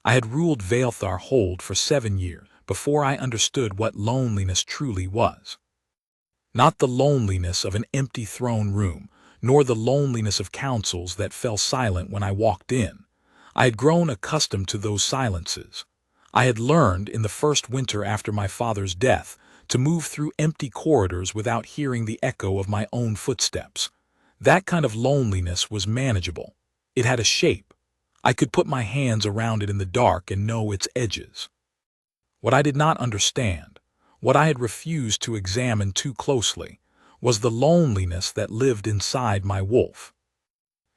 I had ruled Vaelthar Hold for 7 years before I understood what loneliness truly was. Not the loneliness of an empty throne room, nor the loneliness of councils that fell silent when I walked in. I had grown accustomed to those silences. I had learned, in the first winter after my father's death, to move through empty corridors without hearing the echo of my own footsteps. That kind of loneliness was manageable. It had a shape. I could put my hands around it in the dark and know its edges. What I did not understand, what I had refused to examine too closely, was the loneliness that lived inside my wolf.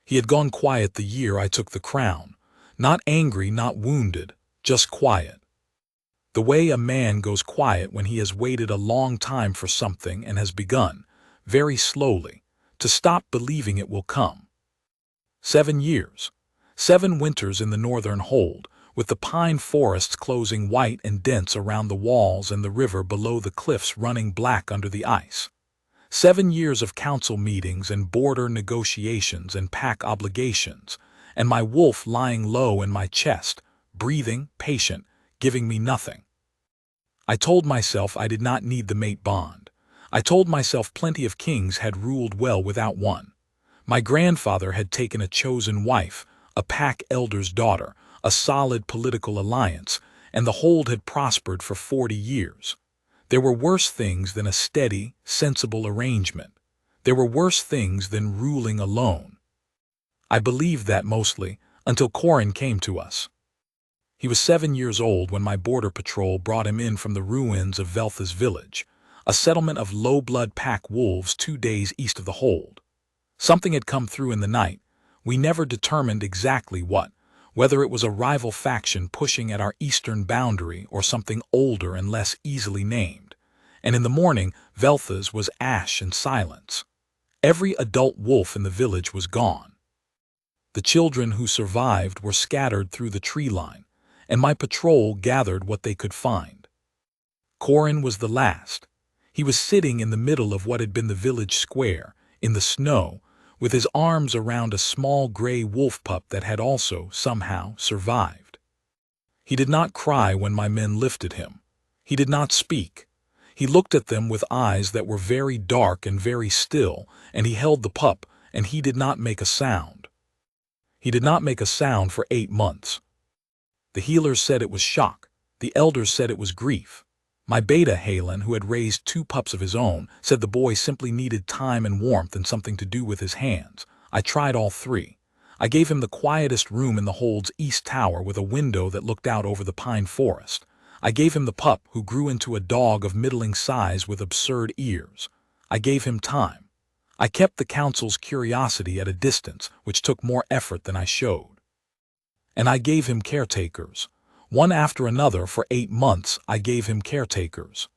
He had gone quiet the year I took the crown, not angry, not wounded, just quiet. The way a man goes quiet when he has waited a long time for something and has begun, very slowly, to stop believing it will come. 7 years. 7 winters in the northern hold, with the pine forests closing white and dense around the walls and the river below the cliffs running black under the ice. 7 years of council meetings and border negotiations and pack obligations, and my wolf lying low in my chest, breathing, patient, giving me nothing. I told myself I did not need the mate bond. I told myself plenty of kings had ruled well without one. My grandfather had taken a chosen wife, a pack elder's daughter, a solid political alliance, and the hold had prospered for 40 years. There were worse things than a steady, sensible arrangement. There were worse things than ruling alone. I believed that mostly, until Corin came to us. He was 7 years old when my border patrol brought him in from the ruins of Veltha's village, a settlement of low-blood pack wolves 2 days east of the hold. Something had come through in the night. We never determined exactly what, whether it was a rival faction pushing at our eastern boundary or something older and less easily named. And in the morning, Veltha's was ash and silence. Every adult wolf in the village was gone. The children who survived were scattered through the tree line, and my patrol gathered what they could find. Corin was the last. He was sitting in the middle of what had been the village square, in the snow, with his arms around a small gray wolf pup that had also, somehow, survived. He did not cry when my men lifted him. He did not speak. He looked at them with eyes that were very dark and very still, and he held the pup, and he did not make a sound. He did not make a sound for 8 months. The healers said it was shock. The elders said it was grief. My beta Halen, who had raised 2 pups of his own, said the boy simply needed time and warmth and something to do with his hands. I tried all 3. I gave him the quietest room in the hold's east tower with a window that looked out over the pine forest. I gave him the pup, who grew into a dog of middling size with absurd ears. I gave him time. I kept the council's curiosity at a distance, which took more effort than I showed. And I gave him caretakers. One after another for 8 months I gave him caretakers.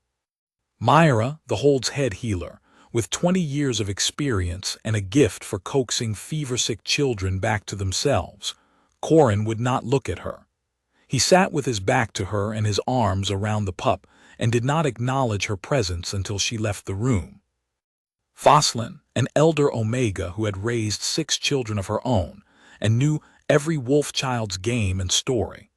Myra, the hold's head healer, with 20 years of experience and a gift for coaxing fever-sick children back to themselves, Corin would not look at her. He sat with his back to her and his arms around the pup and did not acknowledge her presence until she left the room. Foslin, an elder Omega who had raised 6 children of her own and knew every wolf child's game and story.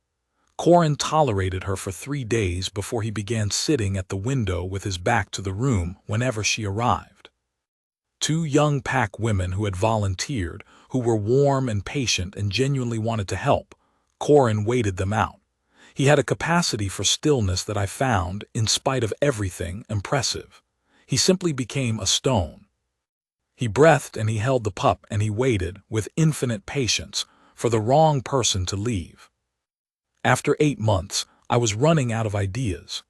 Corin tolerated her for 3 days before he began sitting at the window with his back to the room whenever she arrived. 2 young pack women who had volunteered, who were warm and patient and genuinely wanted to help. Corin waited them out. He had a capacity for stillness that I found, in spite of everything, impressive. He simply became a stone. He breathed and he held the pup and he waited, with infinite patience, for the wrong person to leave. After 8 months, I was running out of ideas.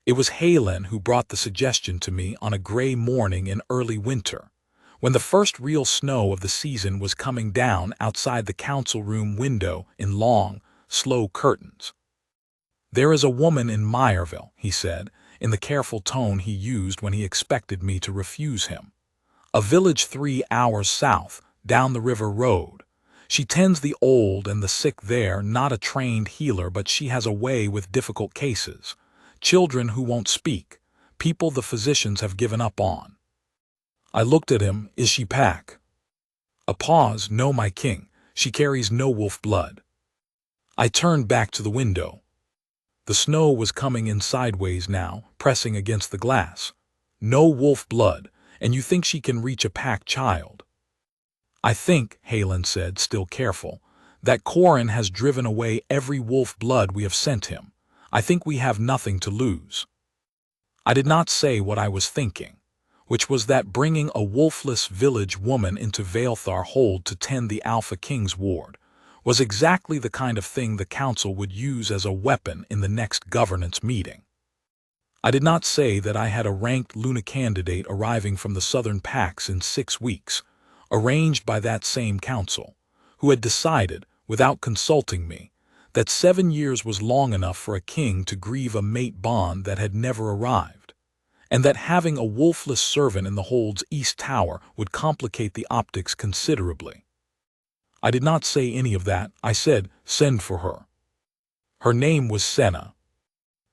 It was Halen who brought the suggestion to me on a gray morning in early winter, when the first real snow of the season was coming down outside the council room window in long, slow curtains. "There is a woman in Meyerville," he said, in the careful tone he used when he expected me to refuse him. "A village 3 hours south, down the river road. She tends the old and the sick there, not a trained healer, but she has a way with difficult cases. Children who won't speak, people the physicians have given up on." I looked at him. "Is she pack?" A pause. "No, my king. She carries no wolf blood." I turned back to the window. The snow was coming in sideways now, pressing against the glass. No wolf blood, and you think she can reach a pack child? I think, Halen said, still careful, that Corin has driven away every wolf blood we have sent him. I think we have nothing to lose. I did not say what I was thinking, which was that bringing a wolfless village woman into Vaelthar Hold to tend the Alpha King's ward was exactly the kind of thing the council would use as a weapon in the next governance meeting. I did not say that I had a ranked Luna candidate arriving from the southern packs in 6 weeks, arranged by that same council, who had decided, without consulting me, that 7 years was long enough for a king to grieve a mate bond that had never arrived, and that having a wolfless servant in the Hold's East Tower would complicate the optics considerably. I did not say any of that. I said, send for her. Her name was Senna.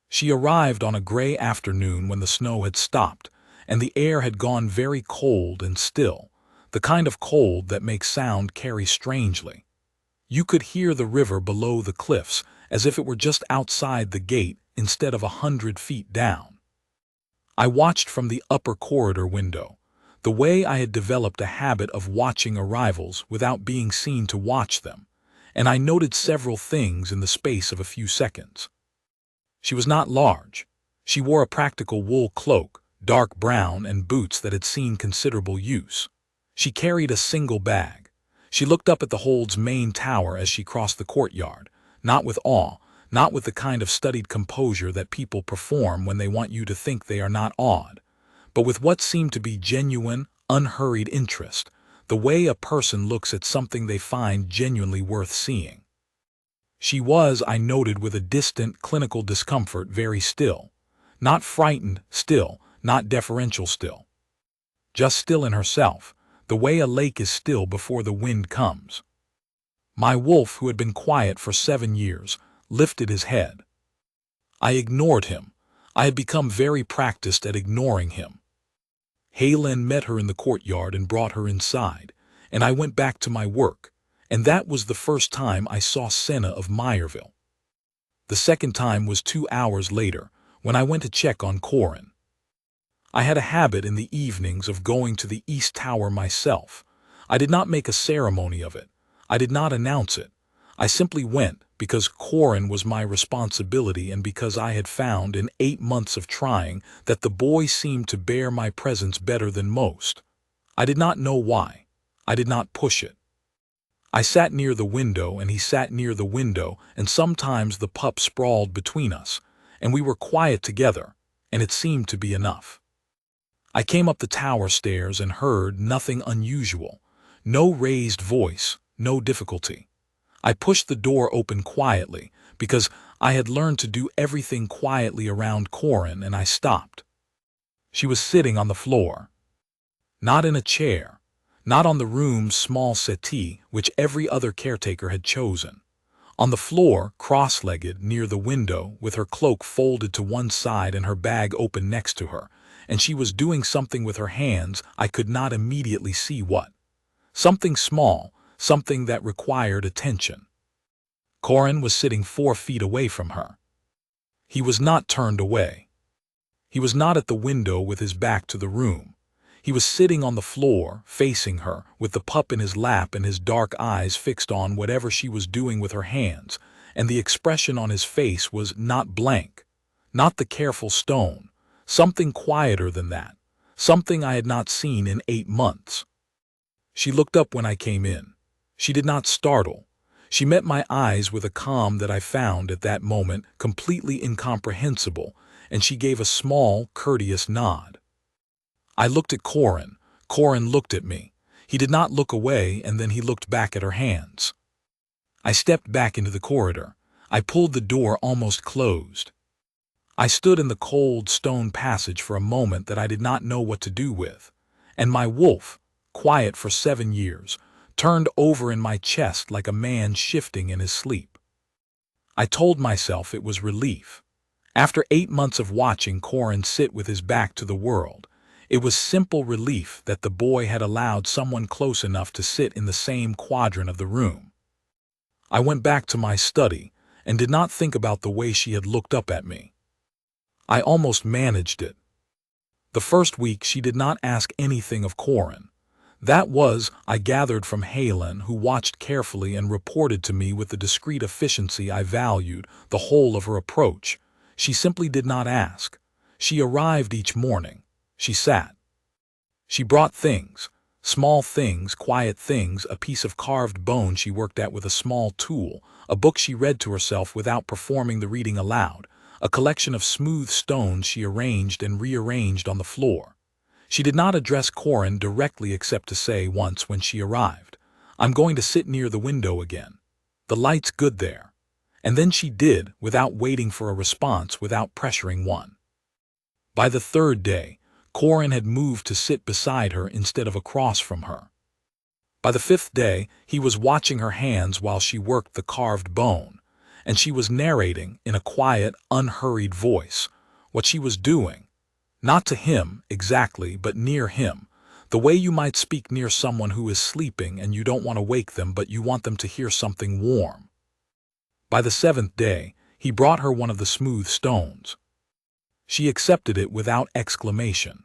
She arrived on a gray afternoon when the snow had stopped, and the air had gone very cold and still, the kind of cold that makes sound carry strangely. You could hear the river below the cliffs as if it were just outside the gate instead of 100 feet down. I watched from the upper corridor window, the way I had developed a habit of watching arrivals without being seen to watch them, and I noted several things in the space of a few seconds. She was not large. She wore a practical wool cloak, dark brown, and boots that had seen considerable use. She carried a single bag. She looked up at the Hold's main tower as she crossed the courtyard, not with awe, not with the kind of studied composure that people perform when they want you to think they are not awed, but with what seemed to be genuine, unhurried interest, the way a person looks at something they find genuinely worth seeing. She was, I noted with a distant, clinical discomfort, very still. Not frightened still, not deferential still. Just still in herself, the way a lake is still before the wind comes. My wolf, who had been quiet for 7 years, lifted his head. I ignored him. I had become very practiced at ignoring him. Halen met her in the courtyard and brought her inside, and I went back to my work, and that was the first time I saw Senna of Meyerville. The second time was 2 hours later, when I went to check on Corin. I had a habit in the evenings of going to the East Tower myself. I did not make a ceremony of it. I did not announce it. I simply went because Corin was my responsibility and because I had found in 8 months of trying that the boy seemed to bear my presence better than most. I did not know why. I did not push it. I sat near the window and he sat near the window, and sometimes the pup sprawled between us, and we were quiet together, and it seemed to be enough. I came up the tower stairs and heard nothing unusual, no raised voice, no difficulty. I pushed the door open quietly because I had learned to do everything quietly around Corin, and I stopped. She was sitting on the floor. Not in a chair, not on the room's small settee, which every other caretaker had chosen. On the floor, cross-legged, near the window, with her cloak folded to one side and her bag open next to her, and she was doing something with her hands. I could not immediately see what. Something small, something that required attention. Corin was sitting 4 feet away from her. He was not turned away. He was not at the window with his back to the room. He was sitting on the floor, facing her, with the pup in his lap and his dark eyes fixed on whatever she was doing with her hands, and the expression on his face was not blank, not the careful stone, something quieter than that, something I had not seen in 8 months. She looked up when I came in. She did not startle. She met my eyes with a calm that I found at that moment completely incomprehensible, and she gave a small, courteous nod. I looked at Corin. Corin looked at me. He did not look away, and then he looked back at her hands. I stepped back into the corridor. I pulled the door almost closed. I stood in the cold stone passage for a moment that I did not know what to do with, and my wolf, quiet for 7 years, turned over in my chest like a man shifting in his sleep. I told myself it was relief. After 8 months of watching Corin sit with his back to the world, it was simple relief that the boy had allowed someone close enough to sit in the same quadrant of the room. I went back to my study, and did not think about the way she had looked up at me. I almost managed it. The first week she did not ask anything of Corin. That was, I gathered from Helen, who watched carefully and reported to me with the discreet efficiency I valued, the whole of her approach. She simply did not ask. She arrived each morning. She sat. She brought things. Small things, quiet things, a piece of carved bone she worked at with a small tool, a book she read to herself without performing the reading aloud, a collection of smooth stones she arranged and rearranged on the floor. She did not address Corin directly except to say once when she arrived, "I'm going to sit near the window again. The light's good there." And then she did, without waiting for a response, without pressuring one. By the third day, Corin had moved to sit beside her instead of across from her. By the fifth day, he was watching her hands while she worked the carved bone, and she was narrating, in a quiet, unhurried voice, what she was doing. Not to him, exactly, but near him, the way you might speak near someone who is sleeping and you don't want to wake them but you want them to hear something warm. By the seventh day, he brought her one of the smooth stones. She accepted it without exclamation.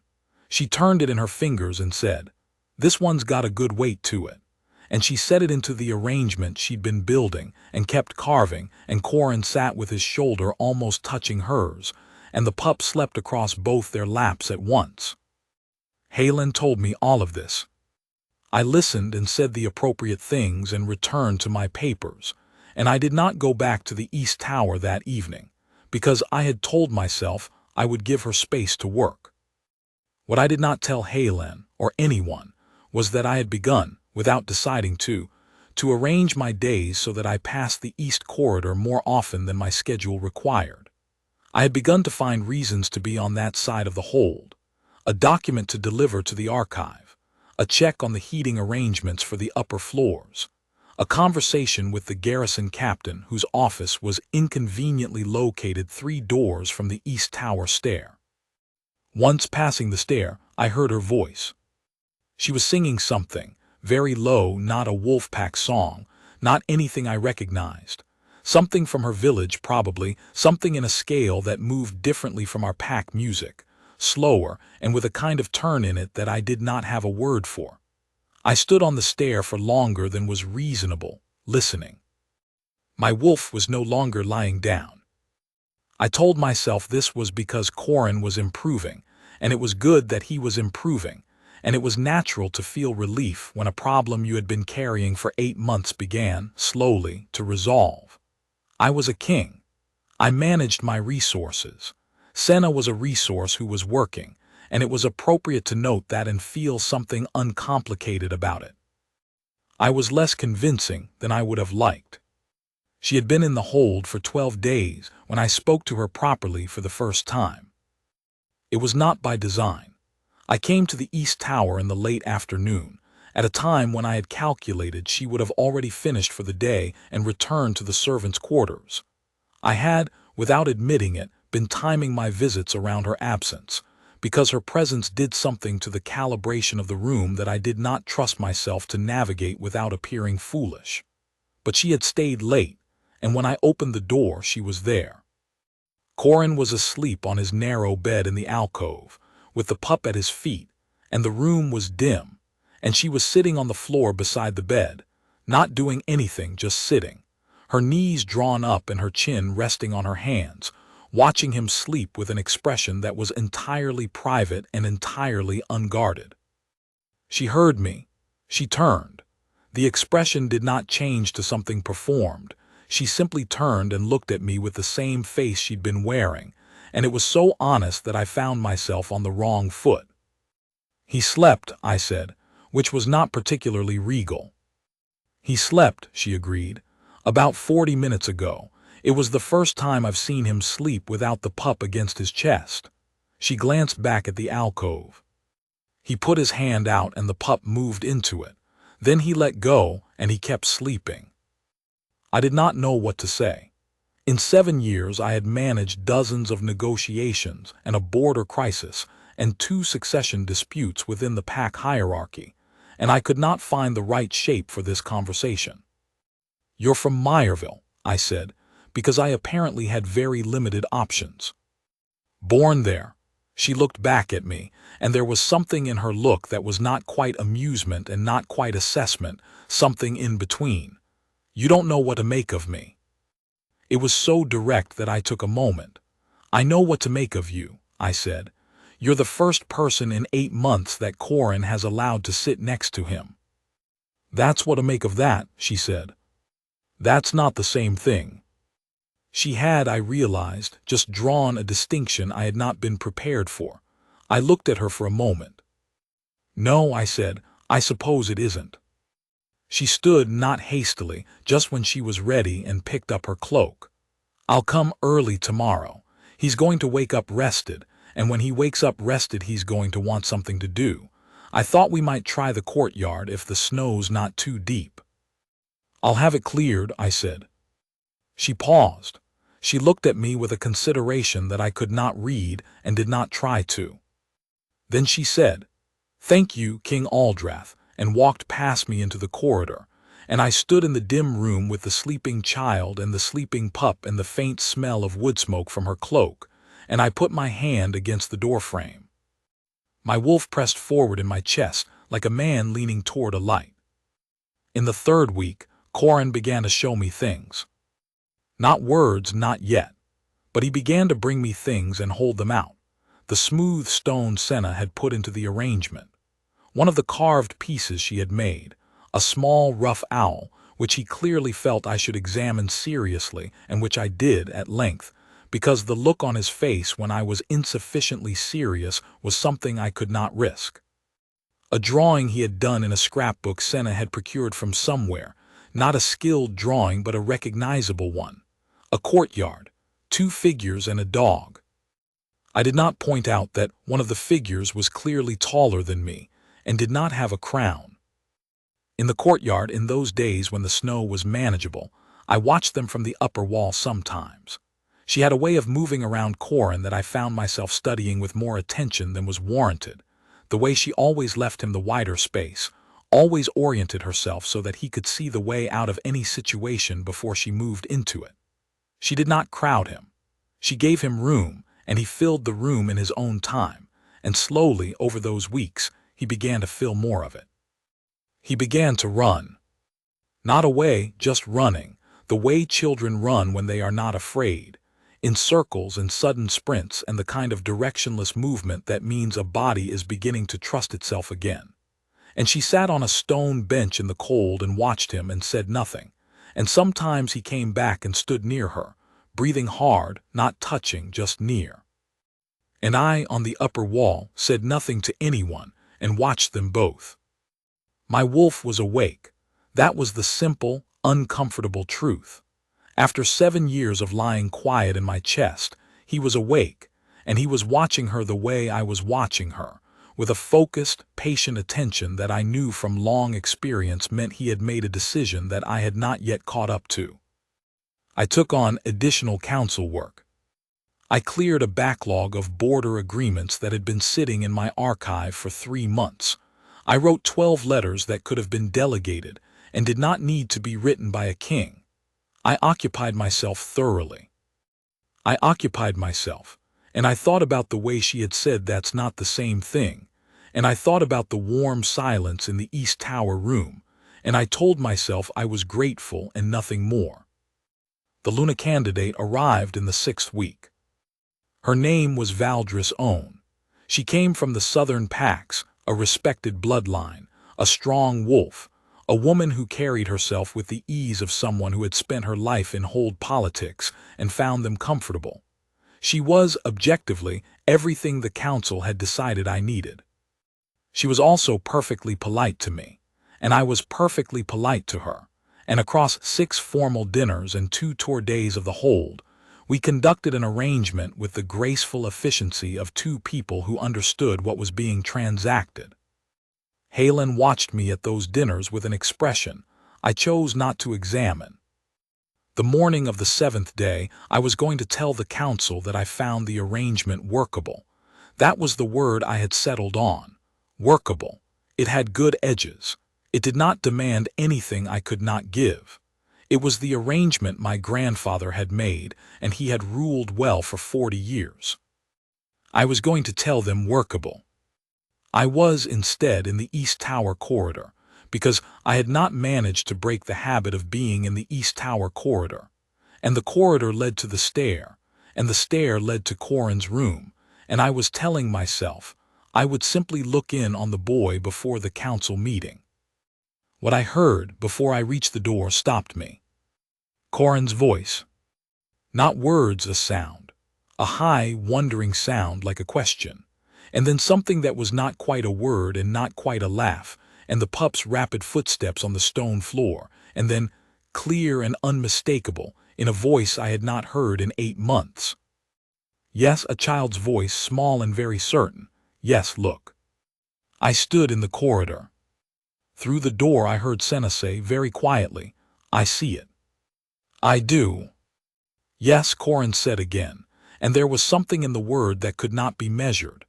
She turned it in her fingers and said, "This one's got a good weight to it." And she set it into the arrangement she'd been building and kept carving, and Corin sat with his shoulder almost touching hers, and the pup slept across both their laps at once. Helen told me all of this. I listened and said the appropriate things and returned to my papers, and I did not go back to the East Tower that evening, because I had told myself I would give her space to work. What I did not tell Helen, or anyone, was that I had begun, without deciding to arrange my days so that I passed the East Corridor more often than my schedule required. I had begun to find reasons to be on that side of the hold, a document to deliver to the archive, a check on the heating arrangements for the upper floors, a conversation with the garrison captain whose office was inconveniently located 3 doors from the East Tower stair. Once passing the stair, I heard her voice. She was singing something, very low, not a Wolfpack song, not anything I recognized. Something from her village, probably, something in a scale that moved differently from our pack music, slower and with a kind of turn in it that I did not have a word for. I stood on the stair for longer than was reasonable, listening. My wolf was no longer lying down. I told myself this was because Corin was improving, and it was good that he was improving, and it was natural to feel relief when a problem you had been carrying for 8 months began, slowly, to resolve. I was a king. I managed my resources. Senna was a resource who was working, and it was appropriate to note that and feel something uncomplicated about it. I was less convincing than I would have liked. She had been in the hold for 12 days when I spoke to her properly for the first time. It was not by design. I came to the East Tower in the late afternoon, at a time when I had calculated she would have already finished for the day and returned to the servants' quarters. I had, without admitting it, been timing my visits around her absence, because her presence did something to the calibration of the room that I did not trust myself to navigate without appearing foolish. But she had stayed late, and when I opened the door she was there. Corin was asleep on his narrow bed in the alcove, with the pup at his feet, and the room was dim, and she was sitting on the floor beside the bed, not doing anything, just sitting, her knees drawn up and her chin resting on her hands, watching him sleep with an expression that was entirely private and entirely unguarded. She heard me. She turned. The expression did not change to something performed. She simply turned and looked at me with the same face she'd been wearing, and it was so honest that I found myself on the wrong foot. "He slept," I said, which was not particularly regal. "He slept," she agreed. "About 40 minutes ago. It was the first time I've seen him sleep without the pup against his chest." She glanced back at the alcove. "He put his hand out and the pup moved into it. Then he let go and he kept sleeping." I did not know what to say. In 7 years I had managed dozens of negotiations and a border crisis and 2 succession disputes within the pack hierarchy, and I could not find the right shape for this conversation. "You're from Meyerville," I said, because I apparently had very limited options. Born there. She looked back at me, and there was something in her look that was not quite amusement and not quite assessment, something in between. You don't know what to make of me. It was so direct that I took a moment. I know what to make of you, I said. You're the first person in 8 months that Corin has allowed to sit next to him. That's what to make of that, she said. That's not the same thing. She had, I realized, just drawn a distinction I had not been prepared for. I looked at her for a moment. No, I said, I suppose it isn't. She stood not hastily, just when she was ready, and picked up her cloak. I'll come early tomorrow. He's going to wake up rested, and when he wakes up rested he's going to want something to do. I thought we might try the courtyard if the snow's not too deep. I'll have it cleared, I said. She paused. She looked at me with a consideration that I could not read and did not try to. Then she said, "Thank you, King Aldrath," and walked past me into the corridor, and I stood in the dim room with the sleeping child and the sleeping pup and the faint smell of wood smoke from her cloak, and I put my hand against the doorframe. My wolf pressed forward in my chest like a man leaning toward a light. In the 3rd week, Corin began to show me things. Not words, not yet, but he began to bring me things and hold them out. The smooth stone Senna had put into the arrangement. One of the carved pieces she had made, a small rough owl, which he clearly felt I should examine seriously, and which I did at length, because the look on his face when I was insufficiently serious was something I could not risk. A drawing he had done in a scrapbook Senna had procured from somewhere, not a skilled drawing but a recognizable one. A courtyard, 2 figures and a dog. I did not point out that one of the figures was clearly taller than me and did not have a crown. In the courtyard, in those days when the snow was manageable, I watched them from the upper wall sometimes. She had a way of moving around Corin that I found myself studying with more attention than was warranted, the way she always left him the wider space, always oriented herself so that he could see the way out of any situation before she moved into it. She did not crowd him. She gave him room, and he filled the room in his own time, and slowly, over those weeks, he began to fill more of it. He began to run. Not away, just running, the way children run when they are not afraid, in circles and sudden sprints, and the kind of directionless movement that means a body is beginning to trust itself again. And she sat on a stone bench in the cold and watched him and said nothing, and sometimes he came back and stood near her, breathing hard, not touching, just near. And I, on the upper wall, said nothing to anyone and watched them both. My wolf was awake. That was the simple, uncomfortable truth. After 7 years of lying quiet in my chest, he was awake, and he was watching her the way I was watching her, with a focused, patient attention that I knew from long experience meant he had made a decision that I had not yet caught up to. I took on additional counsel work. I cleared a backlog of border agreements that had been sitting in my archive for 3 months. I wrote 12 letters that could have been delegated and did not need to be written by a king. I occupied myself thoroughly. I occupied myself, and I thought about the way she had said that's not the same thing, and I thought about the warm silence in the East Tower room, and I told myself I was grateful and nothing more. The Luna candidate arrived in the 6th week. Her name was Valdris Own. She came from the southern Pax, a respected bloodline, a strong wolf, a woman who carried herself with the ease of someone who had spent her life in hold politics and found them comfortable. She was, objectively, everything the council had decided I needed. She was also perfectly polite to me, and I was perfectly polite to her, and across 6 formal dinners and 2 tour days of the hold, we conducted an arrangement with the graceful efficiency of 2 people who understood what was being transacted. Halen watched me at those dinners with an expression I chose not to examine. The morning of the 7th day, I was going to tell the council that I found the arrangement workable. That was the word I had settled on. Workable. It had good edges. It did not demand anything I could not give. It was the arrangement my grandfather had made, and he had ruled well for 40 years. I was going to tell them workable. I was, instead, in the East Tower corridor, because I had not managed to break the habit of being in the East Tower corridor. And the corridor led to the stair, and the stair led to Corin's room, and I was telling myself I would simply look in on the boy before the council meeting. What I heard before I reached the door stopped me. Corin's voice. Not words, a sound. A high, wondering sound like a question. And then something that was not quite a word and not quite a laugh, and the pup's rapid footsteps on the stone floor, and then, clear and unmistakable, in a voice I had not heard in 8 months. Yes, a child's voice, small and very certain. Yes, look. I stood in the corridor. Through the door I heard Senna say very quietly, I see it. I do. Yes, Corin said again, and there was something in the word that could not be measured.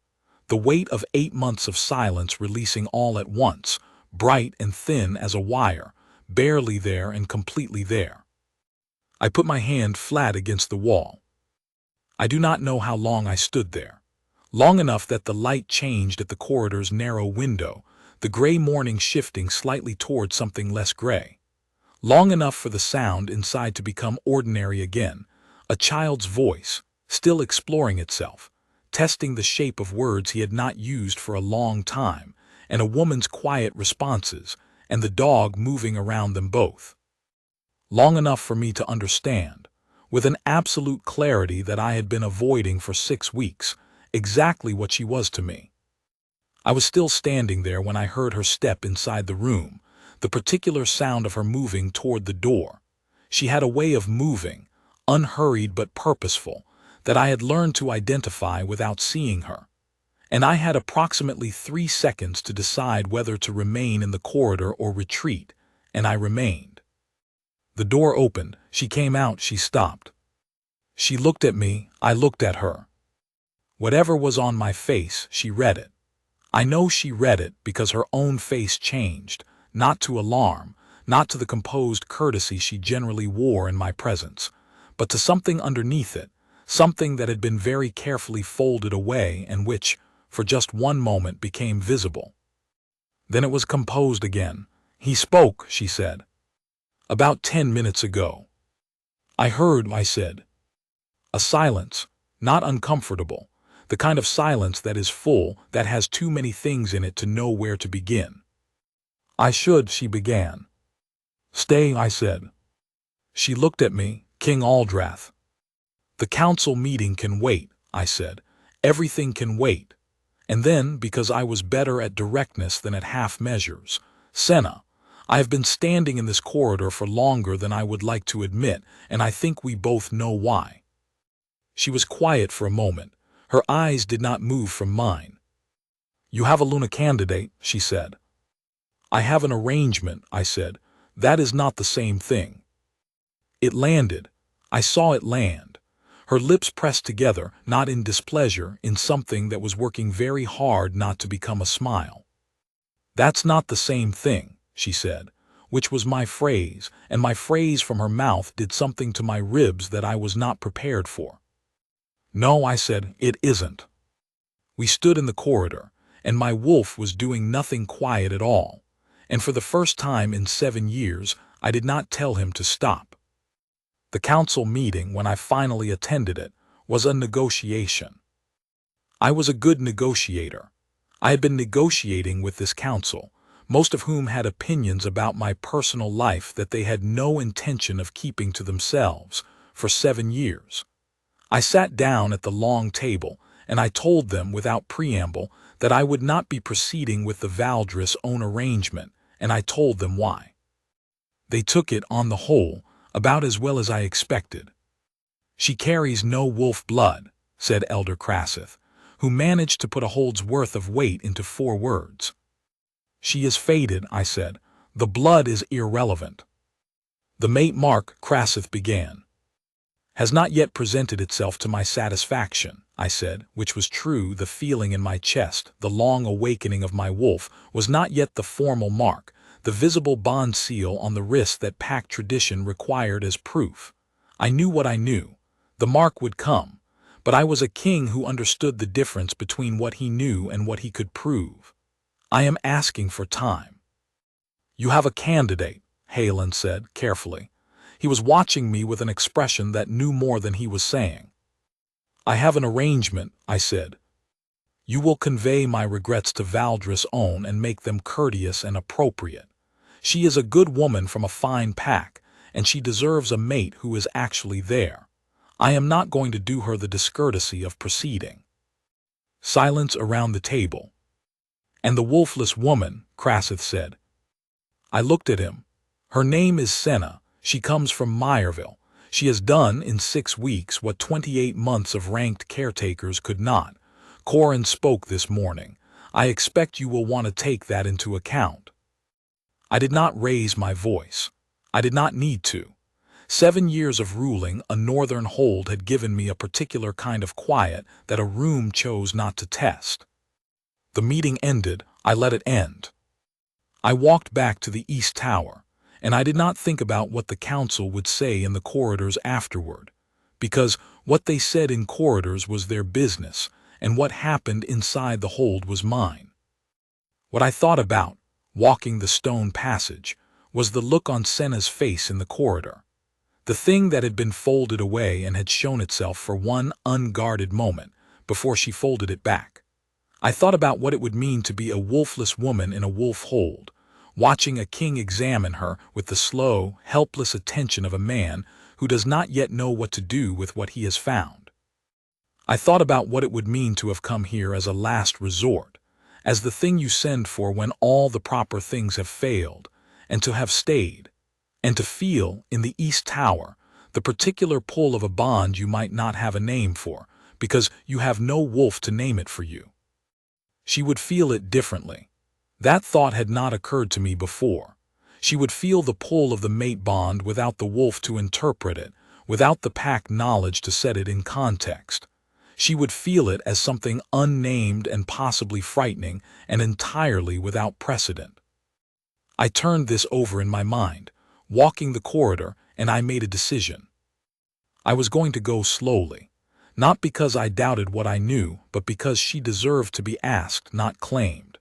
The weight of 8 months of silence releasing all at once, bright and thin as a wire, barely there and completely there. I put my hand flat against the wall. I do not know how long I stood there. Long enough that the light changed at the corridor's narrow window, the gray morning shifting slightly toward something less gray. Long enough for the sound inside to become ordinary again, a child's voice, still exploring itself, testing the shape of words he had not used for a long time, and a woman's quiet responses, and the dog moving around them both. Long enough for me to understand, with an absolute clarity that I had been avoiding for 6 weeks, exactly what she was to me. I was still standing there when I heard her step inside the room, the particular sound of her moving toward the door. She had a way of moving, unhurried but purposeful, that I had learned to identify without seeing her. And I had approximately 3 seconds to decide whether to remain in the corridor or retreat, and I remained. The door opened, she came out, she stopped. She looked at me, I looked at her. Whatever was on my face, she read it. I know she read it because her own face changed, not to alarm, not to the composed courtesy she generally wore in my presence, but to something underneath it, something that had been very carefully folded away and which, for just one moment, became visible. Then it was composed again. He spoke, she said. About 10 minutes ago. I heard, I said. A silence, not uncomfortable, the kind of silence that is full, that has too many things in it to know where to begin. I should, she began. Stay, I said. She looked at me, King Aldrath. The council meeting can wait, I said. Everything can wait. And then, because I was better at directness than at half measures, Senna, I have been standing in this corridor for longer than I would like to admit, and I think we both know why. She was quiet for a moment. Her eyes did not move from mine. You have a Luna candidate, she said. I have an arrangement, I said. That is not the same thing. It landed. I saw it land. Her lips pressed together, not in displeasure, in something that was working very hard not to become a smile. That's not the same thing, she said, which was my phrase, and my phrase from her mouth did something to my ribs that I was not prepared for. No, I said, it isn't. We stood in the corridor, and my wolf was doing nothing quiet at all, and for the first time in 7 years I did not tell him to stop. The council meeting, when I finally attended it, was a negotiation. I was a good negotiator. I had been negotiating with this council, most of whom had opinions about my personal life that they had no intention of keeping to themselves, for 7 years. I sat down at the long table, and I told them without preamble that I would not be proceeding with the Valdris own arrangement, and I told them why. They took it, on the whole, about as well as I expected. She carries no wolf blood, said Elder Crassith, who managed to put a hold's worth of weight into 4 words. She is fated, I said. The blood is irrelevant. The mate Mark, Crassith began. Has not yet presented itself to my satisfaction, I said, which was true. The feeling in my chest, the long awakening of my wolf, was not yet the formal mark, the visible bond seal on the wrist that pack tradition required as proof. I knew what I knew. The mark would come, but I was a king who understood the difference between what he knew and what he could prove. I am asking for time. You have a candidate, Halen said, carefully. He was watching me with an expression that knew more than he was saying. I have an arrangement, I said. You will convey my regrets to Valdris Own and make them courteous and appropriate. She is a good woman from a fine pack, and she deserves a mate who is actually there. I am not going to do her the discourtesy of proceeding. Silence around the table. And the wolfless woman, Krassith said. I looked at him. Her name is Senna. She comes from Meyerville. She has done in 6 weeks what 28 months of ranked caretakers could not. Corin spoke this morning. I expect you will want to take that into account. I did not raise my voice. I did not need to. 7 years of ruling a northern hold had given me a particular kind of quiet that a room chose not to test. The meeting ended. I let it end. I walked back to the East Tower, and I did not think about what the council would say in the corridors afterward, because what they said in corridors was their business, and what happened inside the hold was mine. What I thought about, walking the stone passage, was the look on Senna's face in the corridor. The thing that had been folded away and had shown itself for one unguarded moment before she folded it back. I thought about what it would mean to be a wolfless woman in a wolf hold, watching a king examine her with the slow, helpless attention of a man who does not yet know what to do with what he has found. I thought about what it would mean to have come here as a last resort, as the thing you send for when all the proper things have failed, and to have stayed, and to feel, in the East Tower, the particular pull of a bond you might not have a name for, because you have no wolf to name it for you. She would feel it differently. That thought had not occurred to me before. She would feel the pull of the mate bond without the wolf to interpret it, without the pack knowledge to set it in context. She would feel it as something unnamed and possibly frightening and entirely without precedent. I turned this over in my mind, walking the corridor, and I made a decision. I was going to go slowly, not because I doubted what I knew, but because she deserved to be asked, not claimed.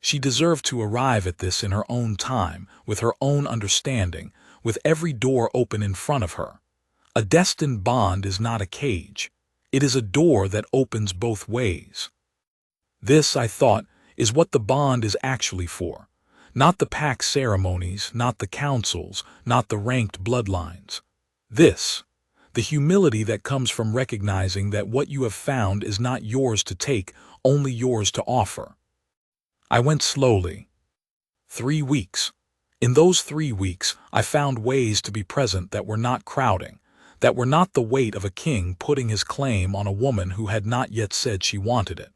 She deserved to arrive at this in her own time, with her own understanding, with every door open in front of her. A destined bond is not a cage. It is a door that opens both ways. This, I thought, is what the bond is actually for. Not the pack ceremonies, not the councils, not the ranked bloodlines. This, the humility that comes from recognizing that what you have found is not yours to take, only yours to offer. I went slowly. 3 weeks. In those 3 weeks, I found ways to be present that were not crowding, that were not the weight of a king putting his claim on a woman who had not yet said she wanted it.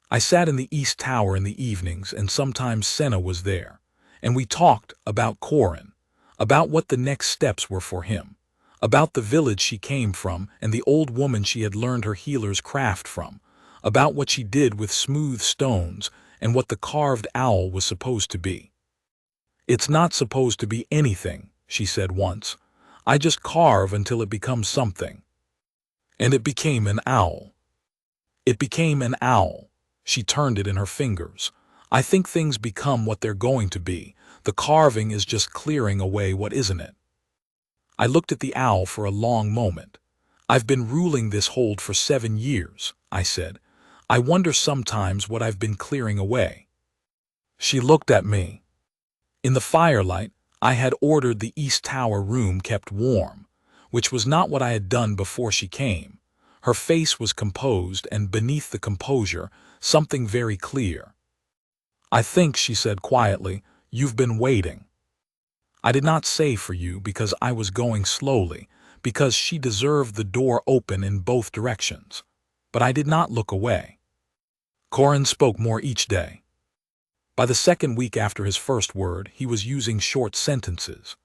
I sat in the East Tower in the evenings, and sometimes Senna was there, and we talked about Corin, about what the next steps were for him, about the village she came from and the old woman she had learned her healer's craft from, about what she did with smooth stones and what the carved owl was supposed to be. It's not supposed to be anything, she said once. I just carve until it becomes something. And it became an owl. It became an owl. She turned it in her fingers. I think things become what they're going to be. The carving is just clearing away what isn't it. I looked at the owl for a long moment. I've been ruling this hold for 7 years, I said. I wonder sometimes what I've been clearing away. She looked at me. In the firelight, I had ordered the East Tower room kept warm, which was not what I had done before she came. Her face was composed, and beneath the composure, something very clear. I think, she said quietly, you've been waiting. I did not say for you because I was going slowly, because she deserved the door open in both directions. But I did not look away. Corin spoke more each day. By the 2nd week after his first word, he was using short sentences.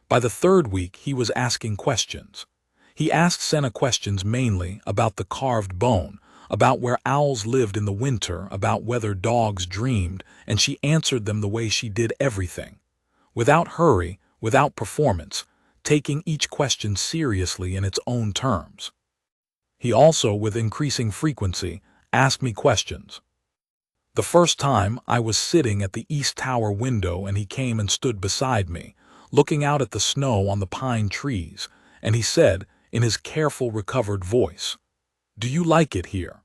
By the 3rd week, he was asking questions. He asked Senna questions mainly about the carved bone, about where owls lived in the winter, about whether dogs dreamed, and she answered them the way she did everything. Without hurry, without performance, taking each question seriously in its own terms. He also, with increasing frequency, asked me questions. The first time, I was sitting at the East Tower window and he came and stood beside me, looking out at the snow on the pine trees, and he said, in his careful, recovered voice, "Do you like it here?"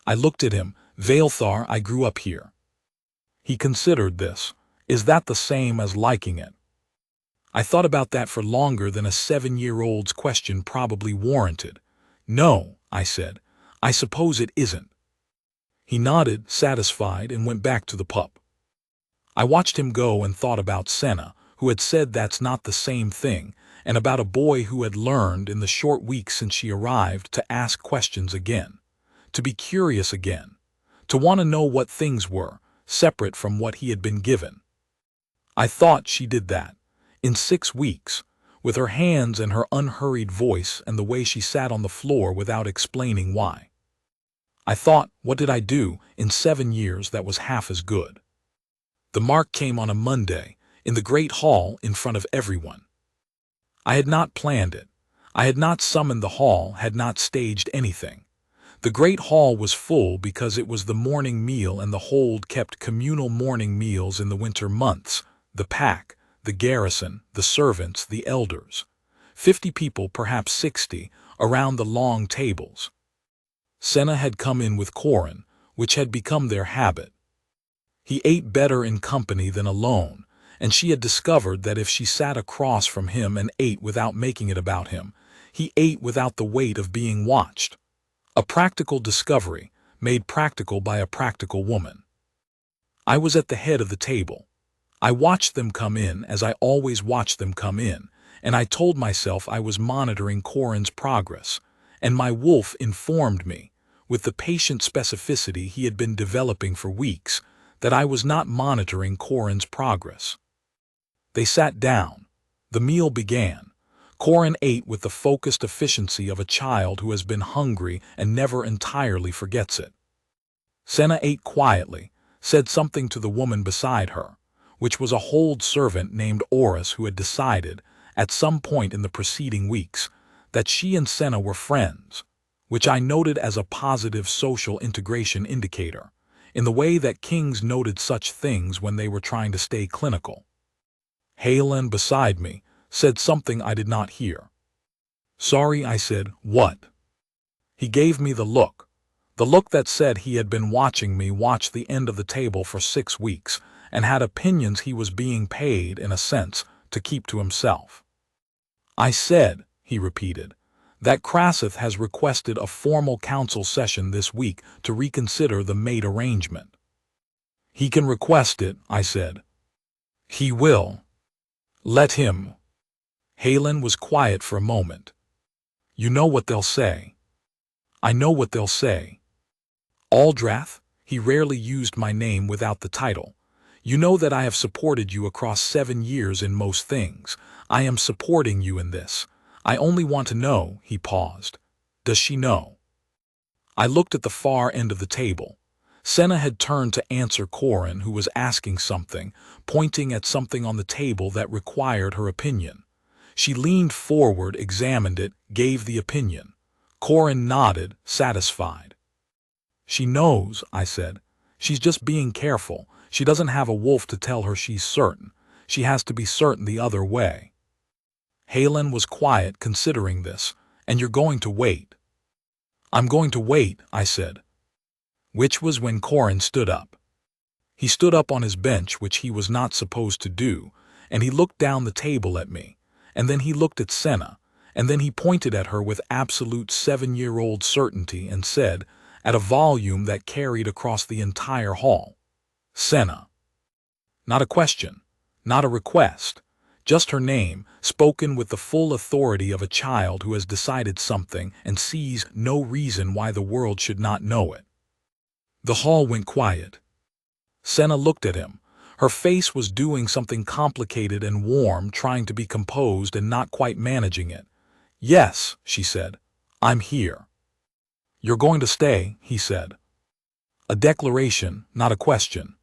I looked at him. "Vailthar, I grew up here." He considered this. "Is that the same as liking it?" I thought about that for longer than a 7-year-old's question probably warranted. "No," I said. "I suppose it isn't." He nodded, satisfied, and went back to the pup. I watched him go and thought about Senna, who had said that's not the same thing, and about a boy who had learned in the short weeks since she arrived to ask questions again, to be curious again, to want to know what things were, separate from what he had been given. I thought she did that, in 6 weeks, with her hands and her unhurried voice and the way she sat on the floor without explaining why. I thought, what did I do in 7 years that was half as good? The mark came on a Monday, in the great hall in front of everyone. I had not planned it. I had not summoned the hall, had not staged anything. The great hall was full because it was the morning meal, and the hold kept communal morning meals in the winter months, the pack, the garrison, the servants, the elders. 50 people, perhaps 60, around the long tables. Senna had come in with Corin, which had become their habit. He ate better in company than alone, and she had discovered that if she sat across from him and ate without making it about him, he ate without the weight of being watched. A practical discovery, made practical by a practical woman. I was at the head of the table. I watched them come in as I always watched them come in, and I told myself I was monitoring Corin's progress, and my wolf informed me, with the patient specificity he had been developing for weeks, that I was not monitoring Corin's progress. They sat down. The meal began. Corin ate with the focused efficiency of a child who has been hungry and never entirely forgets it. Senna ate quietly, said something to the woman beside her, which was a hold servant named Oris, who had decided, at some point in the preceding weeks, that she and Senna were friends, which I noted as a positive social integration indicator, in the way that kings noted such things when they were trying to stay clinical. Halen, beside me, said something I did not hear. "Sorry," I said. "What?" He gave me the look that said he had been watching me watch the end of the table for 6 weeks, and had opinions he was being paid, in a sense, to keep to himself. "I said," he repeated, "that Krasseth has requested a formal council session this week to reconsider the mate arrangement." "He can request it," I said. "He will. Let him." Halen was quiet for a moment. "You know what they'll say." "I know what they'll say." "Aldrath," he rarely used my name without the title, "you know that I have supported you across 7 years in most things. I am supporting you in this. I only want to know," he paused. "Does she know?" I looked at the far end of the table. Senna had turned to answer Corin, who was asking something, pointing at something on the table that required her opinion. She leaned forward, examined it, gave the opinion. Corin nodded, satisfied. "She knows," I said. "She's just being careful. She doesn't have a wolf to tell her she's certain. She has to be certain the other way." Halen was quiet, considering this. "And you're going to wait." "I'm going to wait," I said. Which was when Corin stood up. He stood up on his bench, which he was not supposed to do, and he looked down the table at me, and then he looked at Senna, and then he pointed at her with absolute 7-year-old certainty and said, at a volume that carried across the entire hall, "Senna." Not a question, not a request, just her name, spoken with the full authority of a child who has decided something and sees no reason why the world should not know it. The hall went quiet. Senna looked at him. Her face was doing something complicated and warm, trying to be composed and not quite managing it. "Yes," she said, "I'm here." "You're going to stay," he said. A declaration, not a question.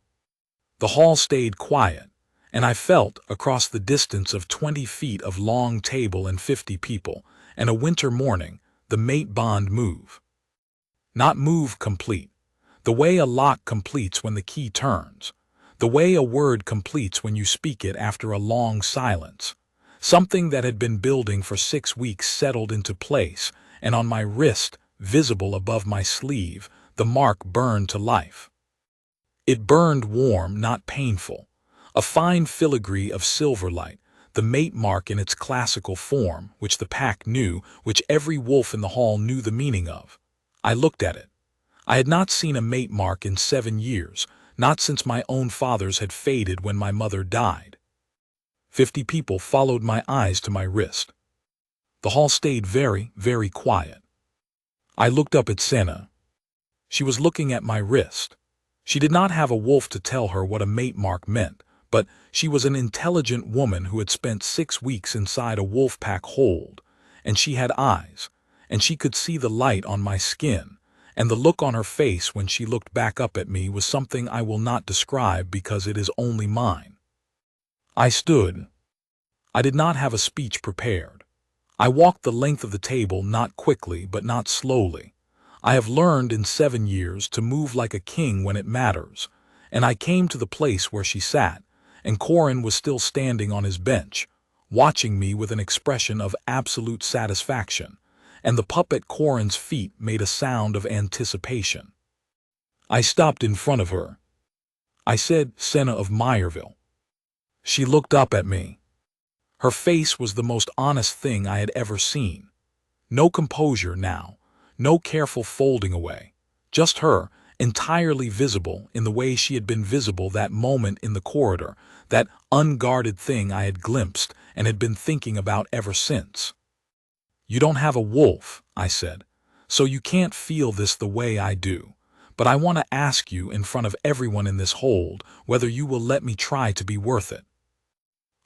The hall stayed quiet, and I felt, across the distance of 20 feet of long table and 50 people, and a winter morning, the mate bond move. Not move complete. The way a lock completes when the key turns. The way a word completes when you speak it after a long silence. Something that had been building for 6 weeks settled into place, and on my wrist, visible above my sleeve, the mark burned to life. It burned warm, not painful. A fine filigree of silver light, the mate mark in its classical form, which the pack knew, which every wolf in the hall knew the meaning of. I looked at it. I had not seen a mate mark in 7 years, not since my own father's had faded when my mother died. 50 people followed my eyes to my wrist. The hall stayed very, very quiet. I looked up at Senna. She was looking at my wrist. She did not have a wolf to tell her what a mate mark meant, but she was an intelligent woman who had spent 6 weeks inside a wolf pack hold, and she had eyes, and she could see the light on my skin, and the look on her face when she looked back up at me was something I will not describe because it is only mine. I stood. I did not have a speech prepared. I walked the length of the table, not quickly but not slowly. I have learned in 7 years to move like a king when it matters, and I came to the place where she sat, and Corin was still standing on his bench, watching me with an expression of absolute satisfaction, and the pup at Corin's feet made a sound of anticipation. I stopped in front of her. I said, "Senna of Meyerville." She looked up at me. Her face was the most honest thing I had ever seen. No composure now, no careful folding away, just her, entirely visible in the way she had been visible that moment in the corridor, that unguarded thing I had glimpsed and had been thinking about ever since. "You don't have a wolf," I said, "so you can't feel this the way I do, but I want to ask you in front of everyone in this hold whether you will let me try to be worth it."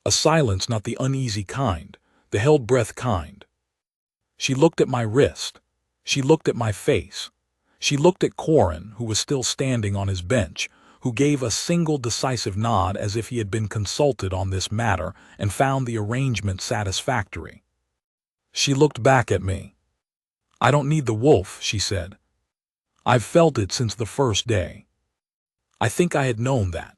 A silence, not the uneasy kind, the held breath kind. She looked at my wrist. She looked at my face. She looked at Corin, who was still standing on his bench, who gave a single decisive nod as if he had been consulted on this matter and found the arrangement satisfactory. She looked back at me. "I don't need the wolf," she said. "I've felt it since the first day." I think I had known that.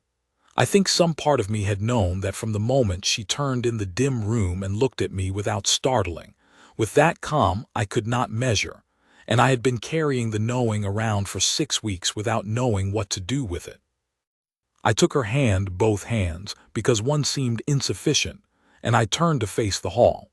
I think some part of me had known that from the moment she turned in the dim room and looked at me without startling, with that calm I could not measure, and I had been carrying the knowing around for 6 weeks without knowing what to do with it. I took her hand, both hands, because one seemed insufficient, and I turned to face the hall.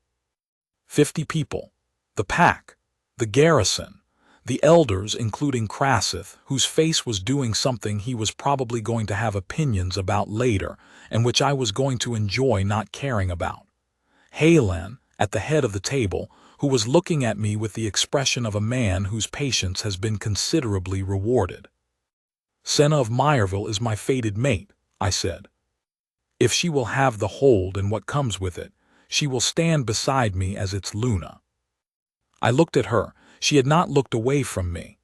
50 people, the pack, the garrison, the elders including Krassith, whose face was doing something he was probably going to have opinions about later and which I was going to enjoy not caring about. Halen, at the head of the table, who was looking at me with the expression of a man whose patience has been considerably rewarded. "Senna of Meyerville is my fated mate," I said. "If she will have the hold and what comes with it, she will stand beside me as its Luna." I looked at her. She had not looked away from me.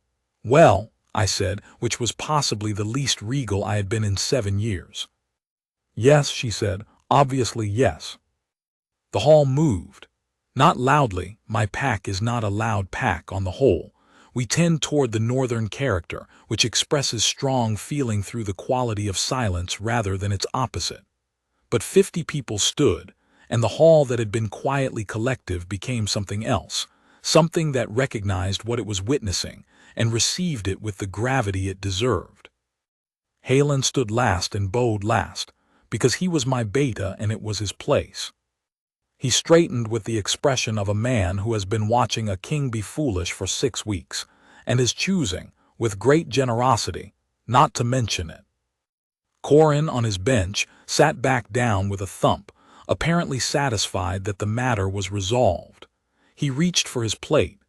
"Well," I said, which was possibly the least regal I had been in 7 years. "Yes," she said, "obviously yes." The hall moved. Not loudly, my pack is not a loud pack on the whole. We tend toward the northern character, which expresses strong feeling through the quality of silence rather than its opposite. But 50 people stood, and the hall that had been quietly collective became something else, something that recognized what it was witnessing and received it with the gravity it deserved. Halen stood last and bowed last, because he was my beta and it was his place. He straightened with the expression of a man who has been watching a king be foolish for 6 weeks, and is choosing, with great generosity, not to mention it. Corin, on his bench, sat back down with a thump, apparently satisfied that the matter was resolved. He reached for his plate.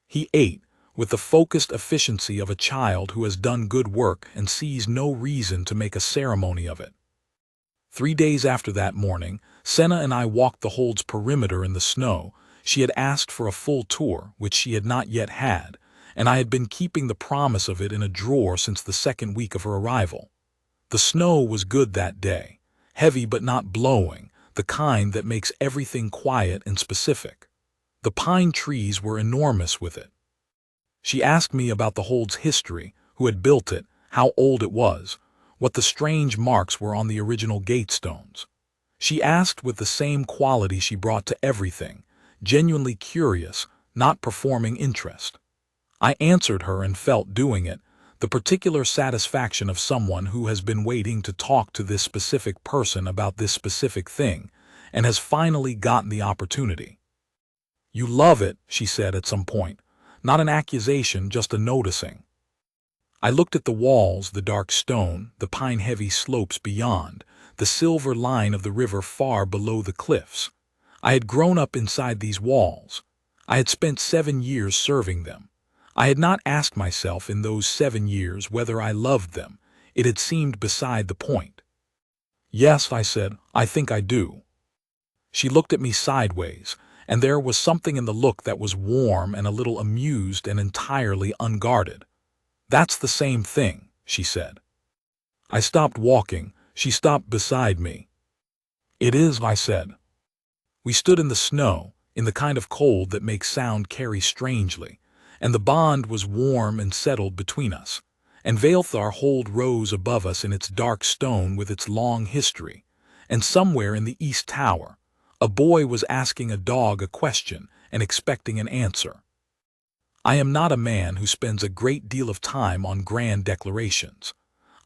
He ate, with the focused efficiency of a child who has done good work and sees no reason to make a ceremony of it. 3 days after that morning, Senna and I walked the hold's perimeter in the snow. She had asked for a full tour, which she had not yet had, and I had been keeping the promise of it in a drawer since the second week of her arrival. The snow was good that day, heavy but not blowing, the kind that makes everything quiet and specific. The pine trees were enormous with it. She asked me about the Hold's history, who had built it, how old it was, what the strange marks were on the original gate stones. She asked with the same quality she brought to everything, genuinely curious, not performing interest. I answered her and felt doing it, the particular satisfaction of someone who has been waiting to talk to this specific person about this specific thing, and has finally gotten the opportunity. "You love it," she said at some point. Not an accusation, just a noticing. I looked at the walls, the dark stone, the pine-heavy slopes beyond, the silver line of the river far below the cliffs. I had grown up inside these walls. I had spent 7 years serving them. I had not asked myself in those 7 years whether I loved them. It had seemed beside the point. "Yes," I said, "I think I do." She looked at me sideways, and there was something in the look that was warm and a little amused and entirely unguarded. "That's the same thing," she said. I stopped walking. She stopped beside me. "It is," I said. We stood in the snow, in the kind of cold that makes sound carry strangely, and the bond was warm and settled between us, and Vailthar Hold rose above us in its dark stone with its long history, and somewhere in the East Tower, a boy was asking a dog a question and expecting an answer. I am not a man who spends a great deal of time on grand declarations.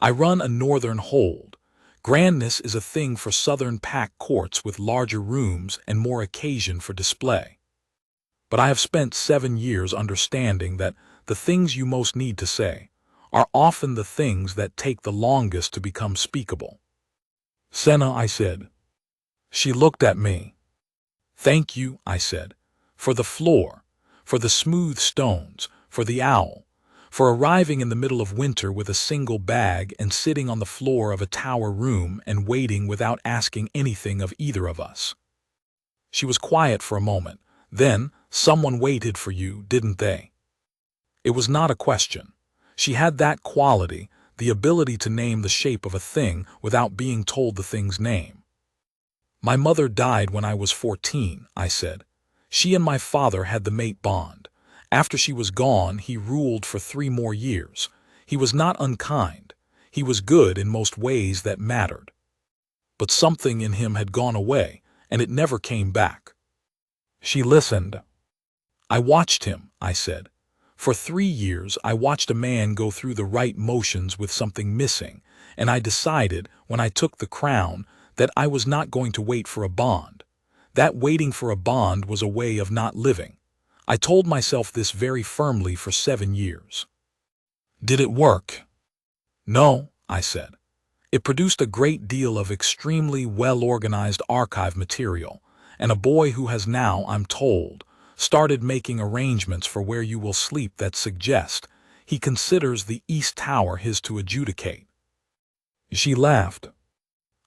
I run a northern hold. Grandness is a thing for southern pack courts with larger rooms and more occasion for display. But I have spent 7 years understanding that the things you most need to say are often the things that take the longest to become speakable. "Senna," I said. She looked at me. "Thank you," I said, "for the floor, for the smooth stones, for the owl, for arriving in the middle of winter with a single bag and sitting on the floor of a tower room and waiting without asking anything of either of us." She was quiet for a moment. Then, "Someone waited for you, didn't they?" It was not a question. She had that quality, the ability to name the shape of a thing without being told the thing's name. "My mother died when I was 14, I said. "She and my father had the mate bond. After she was gone, he ruled for 3 more years. He was not unkind. He was good in most ways that mattered. But something in him had gone away, and it never came back." She listened. "I watched him," I said. "For 3 years I watched a man go through the right motions with something missing, and I decided, when I took the crown, that I was not going to wait for a bond. That waiting for a bond was a way of not living. I told myself this very firmly for 7 years. Did it work? No, I said. It produced a great deal of extremely well-organized archive material, and a boy who has now, I'm told, started making arrangements for where you will sleep that suggest he considers the East Tower his to adjudicate." She laughed.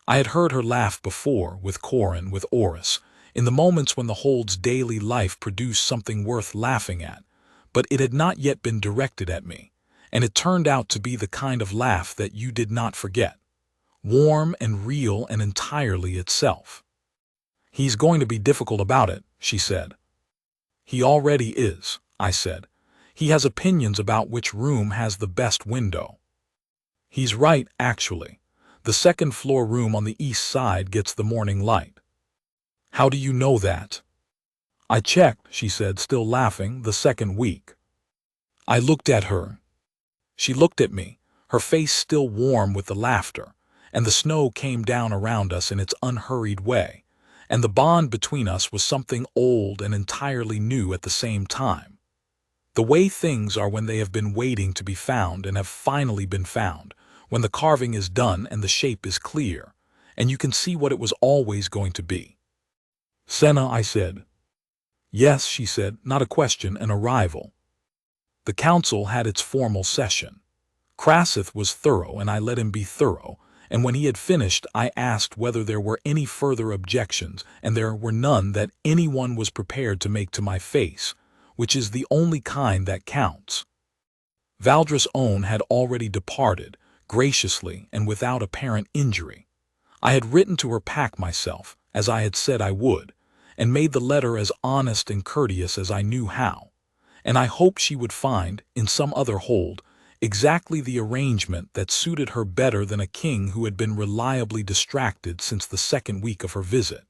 I had heard her laugh before, with Corin, with Oris, in the moments when the Hold's daily life produced something worth laughing at, but it had not yet been directed at me, and it turned out to be the kind of laugh that you did not forget, warm and real and entirely itself. "He's going to be difficult about it," she said. "He already is," I said. "He has opinions about which room has the best window." "He's right, actually. The second-floor room on the east side gets the morning light." "How do you know that?" "I checked," she said, still laughing, "the second week." I looked at her. She looked at me, her face still warm with the laughter, and the snow came down around us in its unhurried way, and the bond between us was something old and entirely new at the same time. The way things are when they have been waiting to be found and have finally been found, when the carving is done and the shape is clear, and you can see what it was always going to be. "Senna," I said. "Yes," she said, not a question, an arrival. The council had its formal session. Krassith was thorough, and I let him be thorough, and when he had finished I asked whether there were any further objections, and there were none that anyone was prepared to make to my face, which is the only kind that counts. Valdres Own had already departed, graciously and without apparent injury. I had written to her pack myself, as I had said I would, and made the letter as honest and courteous as I knew how, and I hoped she would find, in some other hold, exactly the arrangement that suited her better than a king who had been reliably distracted since the second week of her visit.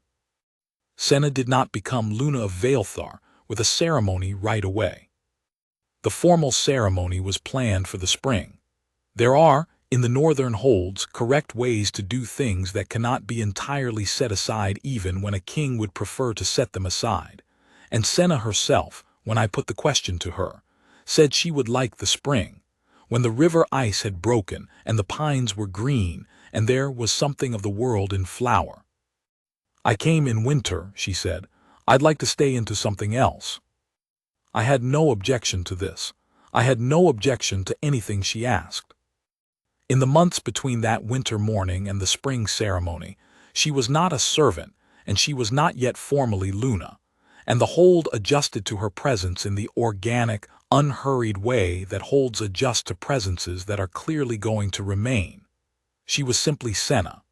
Senna did not become Luna of Vaelthar with a ceremony right away. The formal ceremony was planned for the spring. There are, in the northern holds, correct ways to do things that cannot be entirely set aside even when a king would prefer to set them aside, and Senna herself, when I put the question to her, said she would like the spring, when the river ice had broken and the pines were green and there was something of the world in flower. I came in winter, she said. I'd like to stay into something else. I had no objection to this. I had no objection to anything she asked. In the months between that winter morning and the spring ceremony, she was not a servant, and she was not yet formally Luna, and the hold adjusted to her presence in the organic, unhurried way that holds adjust to presences that are clearly going to remain. She was simply Senna.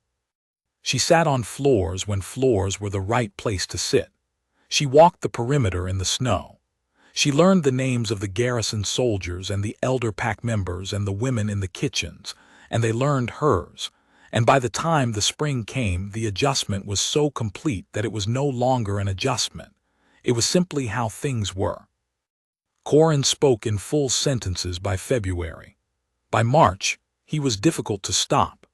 She sat on floors when floors were the right place to sit. She walked the perimeter in the snow. She learned the names of the garrison soldiers and the elder pack members and the women in the kitchens, and they learned hers, and by the time the spring came the adjustment was so complete that it was no longer an adjustment. It was simply how things were. Corin spoke in full sentences by February. By March, he was difficult to stop.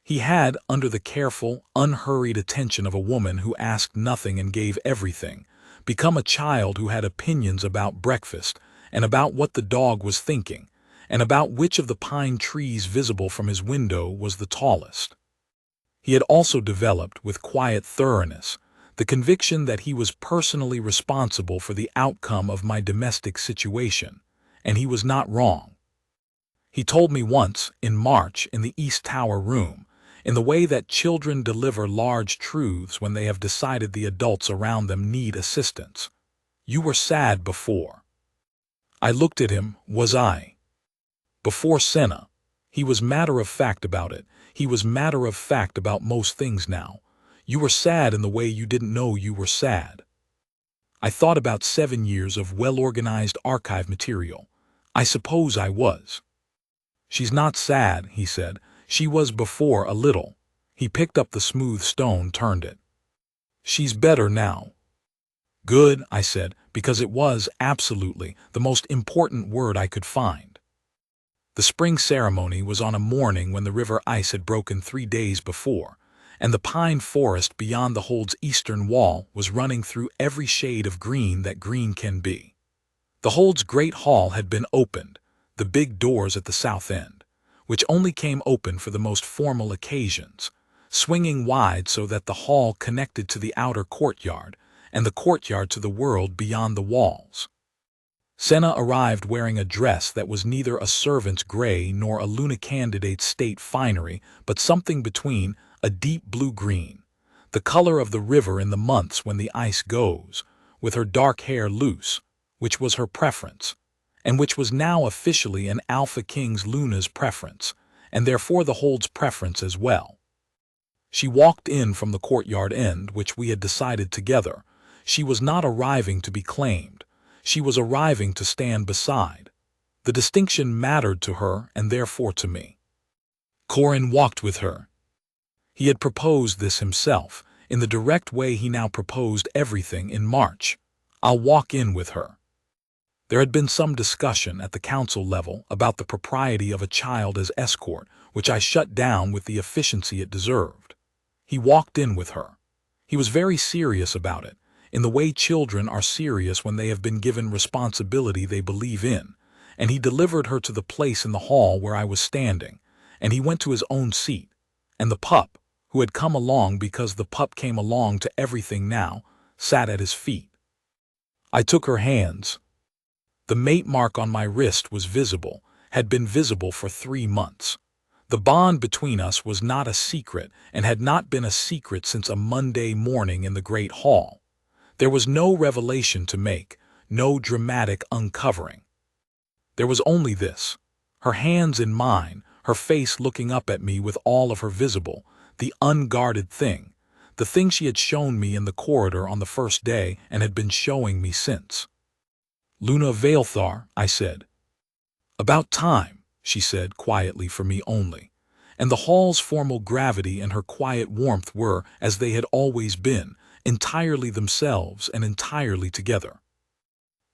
He had, under the careful, unhurried attention of a woman who asked nothing and gave everything, become a child who had opinions about breakfast and about what the dog was thinking, and about which of the pine trees visible from his window was the tallest. He had also developed, with quiet thoroughness, the conviction that he was personally responsible for the outcome of my domestic situation, and he was not wrong. He told me once, in March, in the East Tower room, in the way that children deliver large truths when they have decided the adults around them need assistance. You were sad before. I looked at him, was I? Before Senna. He was matter-of-fact about it. He was matter-of-fact about most things now. You were sad in the way you didn't know you were sad. I thought about 7 years of well-organized archive material. I suppose I was. She's not sad, he said. She was before a little. He picked up the smooth stone, turned it. She's better now. Good, I said, because it was, absolutely, the most important word I could find. The spring ceremony was on a morning when the river ice had broken 3 days before, and the pine forest beyond the hold's eastern wall was running through every shade of green that green can be. The hold's great hall had been opened, the big doors at the south end, which only came open for the most formal occasions, swinging wide so that the hall connected to the outer courtyard, and the courtyard to the world beyond the walls. Senna arrived wearing a dress that was neither a servant's gray nor a Luna candidate's state finery, but something between, a deep blue-green, the color of the river in the months when the ice goes, with her dark hair loose, which was her preference, and which was now officially an Alpha King's Luna's preference, and therefore the hold's preference as well. She walked in from the courtyard end, which we had decided together. She was not arriving to be claimed. She was arriving to stand beside. The distinction mattered to her and therefore to me. Corin walked with her. He had proposed this himself, in the direct way he now proposed everything in March. I'll walk in with her. There had been some discussion at the council level about the propriety of a child as escort, which I shut down with the efficiency it deserved. He walked in with her. He was very serious about it, in the way children are serious when they have been given responsibility they believe in, and he delivered her to the place in the hall where I was standing, and he went to his own seat, and the pup, who had come along because the pup came along to everything now, sat at his feet. I took her hands. The mate mark on my wrist was visible, had been visible for 3 months. The bond between us was not a secret and had not been a secret since a Monday morning in the great hall. There was no revelation to make, no dramatic uncovering. There was only this. her hands in mine, her face looking up at me with all of her visible, the unguarded thing, the thing she had shown me in the corridor on the first day and had been showing me since. "Luna Vailthar," I said. "About time," she said quietly for me only, and the hall's formal gravity and her quiet warmth were, as they had always been, entirely themselves and entirely together.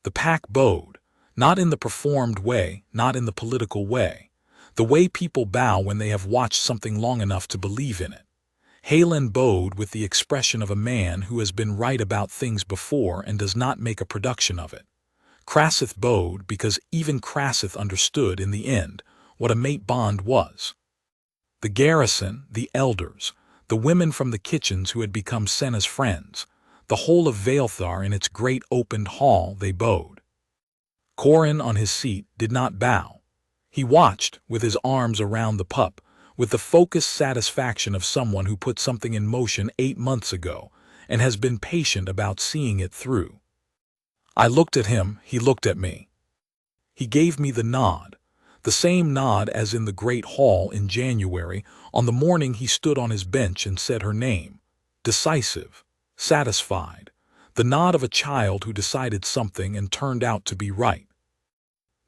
The pack bowed, not in the performed way, not in the political way, the way people bow when they have watched something long enough to believe in it. Halen bowed with the expression of a man who has been right about things before and does not make a production of it. Krassith bowed because even Krassith understood in the end what a mate bond was. The garrison, the elders, the women from the kitchens who had become Senna's friends, the whole of Vailthar in its great opened hall, they bowed. Corin on his seat did not bow. He watched, with his arms around the pup, with the focused satisfaction of someone who put something in motion 8 months ago and has been patient about seeing it through. I looked at him, he looked at me. He gave me the nod, the same nod as in the great hall in January on the morning he stood on his bench and said her name, decisive, satisfied, the nod of a child who decided something and turned out to be right.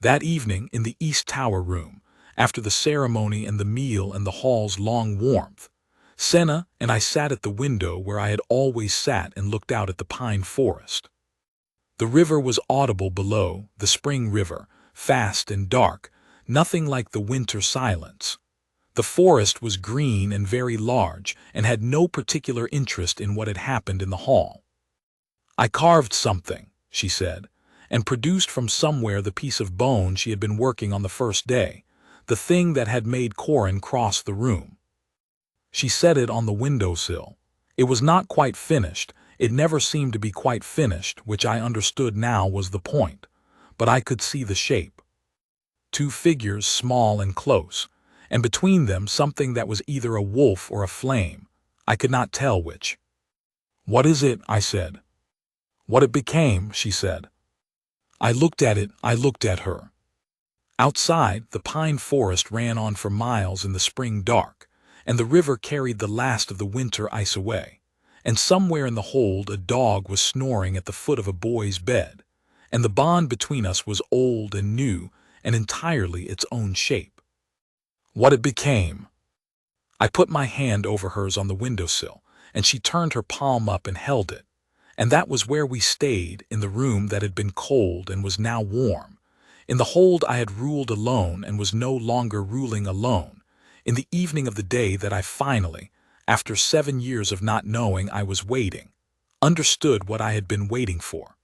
That evening in the East Tower room, after the ceremony and the meal and the hall's long warmth, Senna and I sat at the window where I had always sat and looked out at the pine forest. The river was audible below, the spring river, fast and dark, nothing like the winter silence. The forest was green and very large and had no particular interest in what had happened in the hall. "I carved something," she said, and produced from somewhere the piece of bone she had been working on the first day, the thing that had made Corin cross the room. She set it on the windowsill. It was not quite finished. It never seemed to be quite finished, which I understood now was the point, but I could see the shape. 2 figures small and close, and between them something that was either a wolf or a flame. I could not tell which. "What is it?" I said. "What it became," she said. I looked at it, I looked at her. Outside, the pine forest ran on for miles in the spring dark, and the river carried the last of the winter ice away, and somewhere in the hold a dog was snoring at the foot of a boy's bed, and the bond between us was old and new and entirely its own shape. What it became. I put my hand over hers on the windowsill, and she turned her palm up and held it, and that was where we stayed, in the room that had been cold and was now warm. In the hold I had ruled alone and was no longer ruling alone, in the evening of the day that I finally, after 7 years of not knowing I was waiting, understood what I had been waiting for.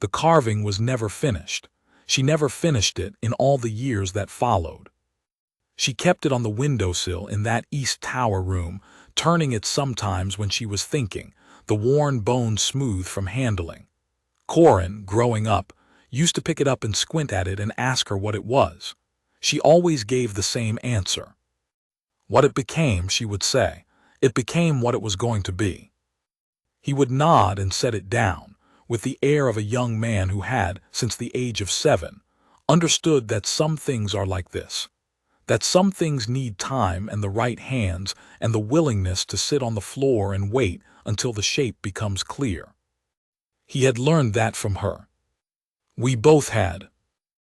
The carving was never finished. She never finished it in all the years that followed. She kept it on the windowsill in that East Tower room, turning it sometimes when she was thinking, the worn bone smooth from handling. Corin, growing up, used to pick it up and squint at it and ask her what it was. She always gave the same answer. "What it became," she would say. "It became what it was going to be." He would nod and set it down, with the air of a young man who had, since the age of 7, understood that some things are like this, that some things need time and the right hands and the willingness to sit on the floor and wait until the shape becomes clear. He had learned that from her. We both had.